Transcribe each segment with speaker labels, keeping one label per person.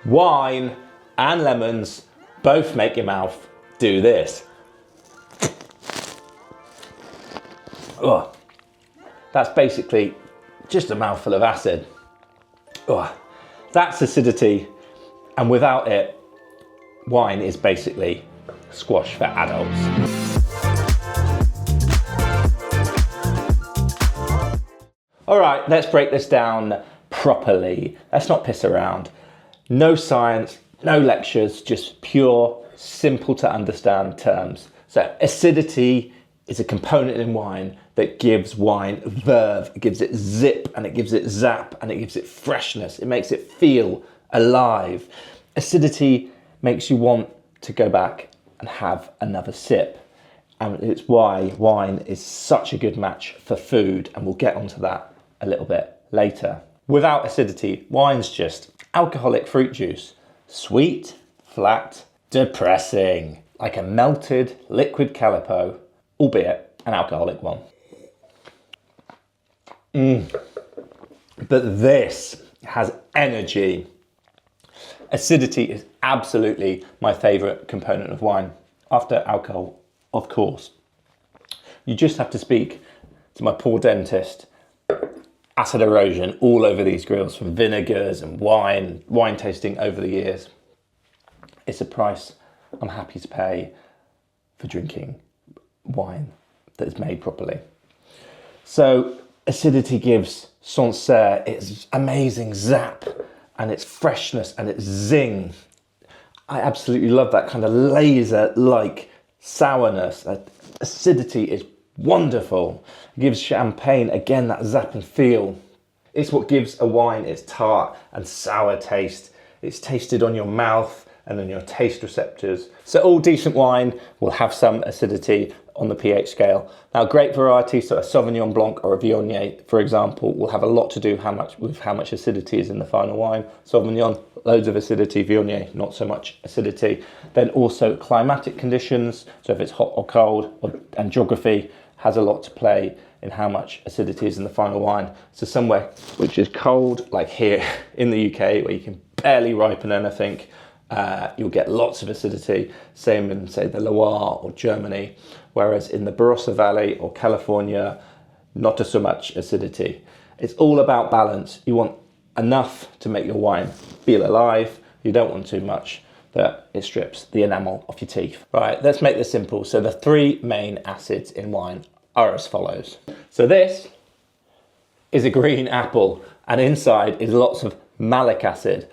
Speaker 1: Wine and lemons both make your mouth do this. Oh, that's basically just a mouthful of acid. Oh, that's acidity, and without it, wine is basically squash for adults. All right, let's break this down properly. Let's not piss around. No science, no lectures, just pure, simple to understand terms. So acidity is a component in wine that gives wine verve, it gives it zip, and it gives it zap, and it gives it freshness. It makes it feel alive. Acidity makes you want to go back and have another sip. And it's why wine is such a good match for food, and we'll get onto that a little bit later. Without acidity, wine's just alcoholic fruit juice. Sweet, flat, depressing. Like a melted liquid calipo, albeit an alcoholic one. But this has energy. Acidity is absolutely my favourite component of wine, after alcohol, of course. You just have to speak to my poor dentist. Acid erosion all over these grills from vinegars and wine tasting over the years. It's a price I'm happy to pay for drinking wine that is made properly. So acidity gives Sancerre its amazing zap and its freshness and its zing. I absolutely love that kind of laser-like sourness. Acidity is wonderful. It gives champagne, again, that zap and feel. It's what gives a wine its tart and sour taste. It's tasted on your mouth and on your taste receptors. So all decent wine will have some acidity on the pH scale. Now, grape varieties, so a Sauvignon Blanc or a Viognier, for example, will have a lot to do with how much acidity is in the final wine. Sauvignon, loads of acidity. Viognier, not so much acidity. Then also climatic conditions, so if it's hot or cold, and geography has a lot to play in how much acidity is in the final wine. So somewhere which is cold, like here in the UK, where you can barely ripen anything, you'll get lots of acidity. Same in, say, the Loire or Germany. Whereas in the Barossa Valley or California, not so much acidity. It's all about balance. You want enough to make your wine feel alive. You don't want too much that it strips the enamel off your teeth. Right, let's make this simple. So the three main acids in wine are as follows. So this is a green apple, and inside is lots of malic acid.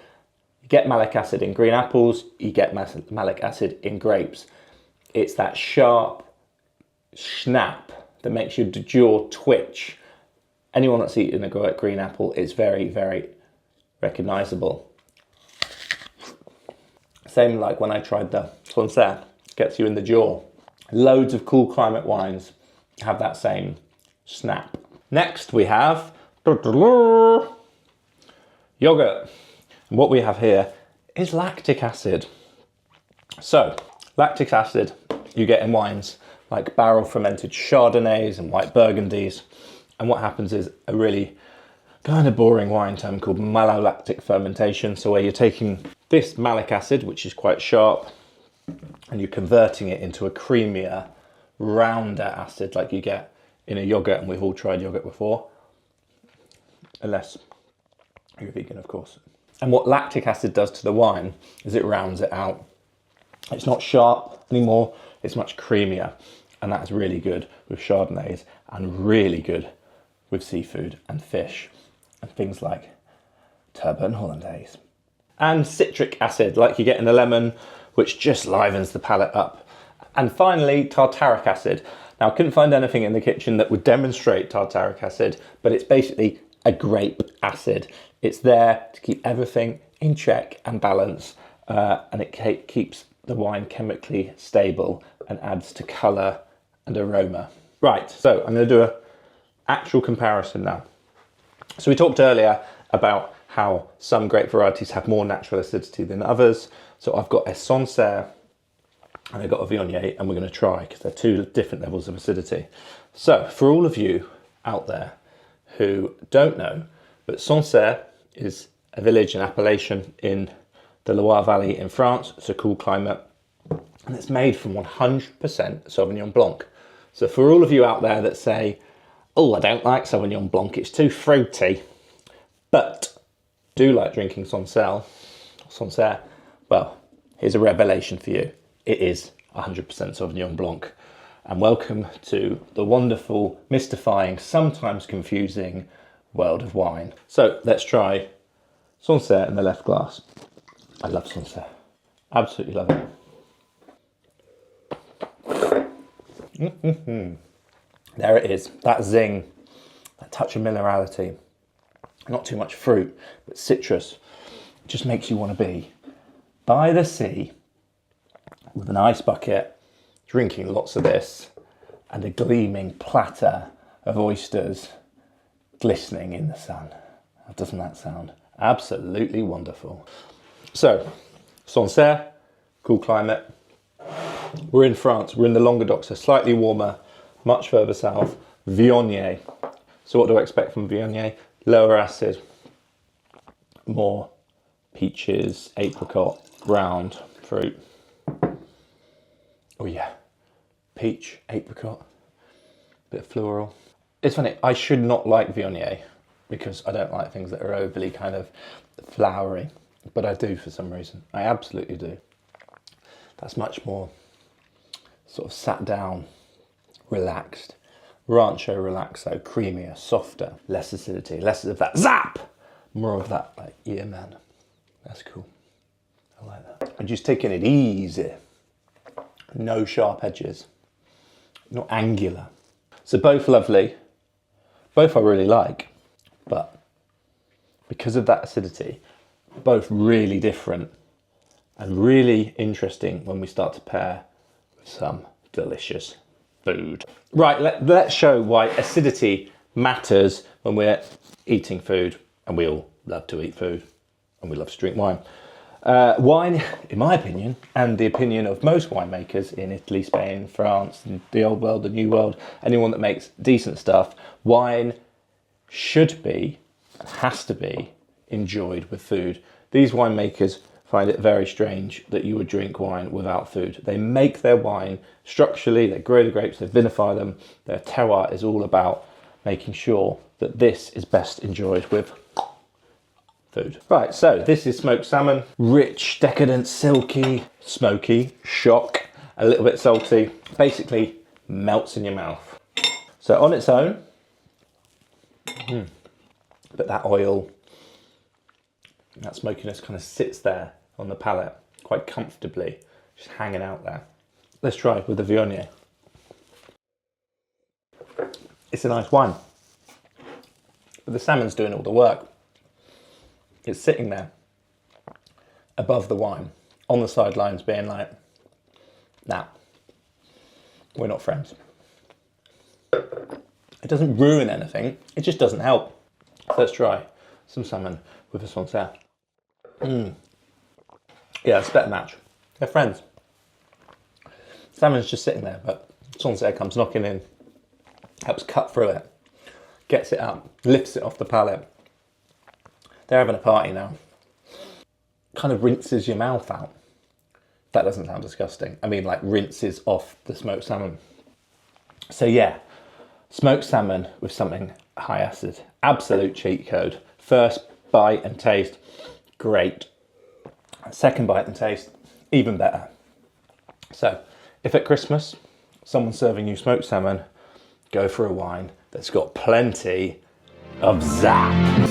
Speaker 1: You get malic acid in green apples, you get malic acid in grapes. It's that sharp snap that makes your jaw twitch. Anyone that's eaten a green apple is very, very recognizable. Same like when I tried the Sancerre, gets you in the jaw. Loads of cool climate wines have that same snap. Next we have yogurt. And what we have here is lactic acid. So lactic acid you get in wines like barrel fermented Chardonnays and white Burgundies. And what happens is a really kind of boring wine term called malolactic fermentation. So where you're taking this malic acid, which is quite sharp, and you're converting it into a creamier, rounder acid like you get in a yogurt, and we've all tried yogurt before, unless you're vegan, of course. And what lactic acid does to the wine is it rounds it out. It's not sharp anymore, it's much creamier, and that's really good with Chardonnays and really good with seafood and fish and things like turbot and hollandaise. And citric acid, like you get in a lemon, which just livens the palate up. And finally, tartaric acid. Now, I couldn't find anything in the kitchen that would demonstrate tartaric acid, but it's basically a grape acid. It's there to keep everything in check and balance, and it keeps the wine chemically stable and adds to colour and aroma. Right, so I'm going to do an actual comparison now. So we talked earlier about how some grape varieties have more natural acidity than others. So I've got a Sancerre and I've got a Viognier, and we're going to try because they're two different levels of acidity. So for all of you out there who don't know, but Sancerre is a village in Appellation in the Loire Valley in France. It's a cool climate. And it's made from 100% Sauvignon Blanc. So for all of you out there that say, oh, I don't like Sauvignon Blanc, it's too fruity, but do like drinking Sancerre, well, here's a revelation for you. It is 100% Sauvignon Blanc. And welcome to the wonderful, mystifying, sometimes confusing world of wine. So let's try Sancerre in the left glass. I love Sancerre. Absolutely love it. There it is, that zing, that touch of minerality. Not too much fruit, but citrus. It just makes you want to be by the sea with an ice bucket, drinking lots of this, and a gleaming platter of oysters glistening in the sun. Doesn't that sound absolutely wonderful? So, Sancerre, cool climate. We're in France, we're in the Languedoc, so slightly warmer, much further south. Viognier. So what do I expect from Viognier? Lower acid, more peaches, apricot, ground fruit. Oh yeah, peach, apricot, bit of floral. It's funny, I should not like Viognier because I don't like things that are overly kind of flowery, but I do for some reason. I absolutely do. That's much more sort of sat down, relaxed. Rancho Relaxo, creamier, softer, less acidity, less of that zap, more of that, like, yeah man, that's cool. I like that. And just taking it easy. No sharp edges, not angular. So both lovely, both I really like, but because of that acidity, both really different and really interesting when we start to pair with some delicious food. Right, let's show why acidity matters when we're eating food, and we all love to eat food and we love to drink wine. Wine, in my opinion, and the opinion of most winemakers in Italy, Spain, France, the old world, the new world, anyone that makes decent stuff, wine should be, and has to be, enjoyed with food. These winemakers find it very strange that you would drink wine without food. They make their wine structurally, they grow the grapes, they vinify them. Their terroir is all about making sure that this is best enjoyed with food. Right, so this is smoked salmon. Rich, decadent, silky, smoky, shock, a little bit salty. Basically melts in your mouth. So on its own, but that oil, that smokiness kind of sits there on the palate quite comfortably, just hanging out there. Let's try with the Viognier. It's a nice wine, but the salmon's doing all the work. It's sitting there above the wine, on the sidelines being like, nah, we're not friends. It doesn't ruin anything, it just doesn't help. So let's try some salmon with a Sancerre. Yeah, it's a better match. They're friends. Salmon's just sitting there, but Sancerre comes knocking in, helps cut through it, gets it up, lifts it off the palate. They're having a party now. Kind of rinses your mouth out. That doesn't sound disgusting. I mean, like, rinses off the smoked salmon. So yeah, smoked salmon with something high acid. Absolute cheat code. First bite and taste, great. Second bite and taste, even better. So, if at Christmas someone's serving you smoked salmon, go for a wine that's got plenty of zap.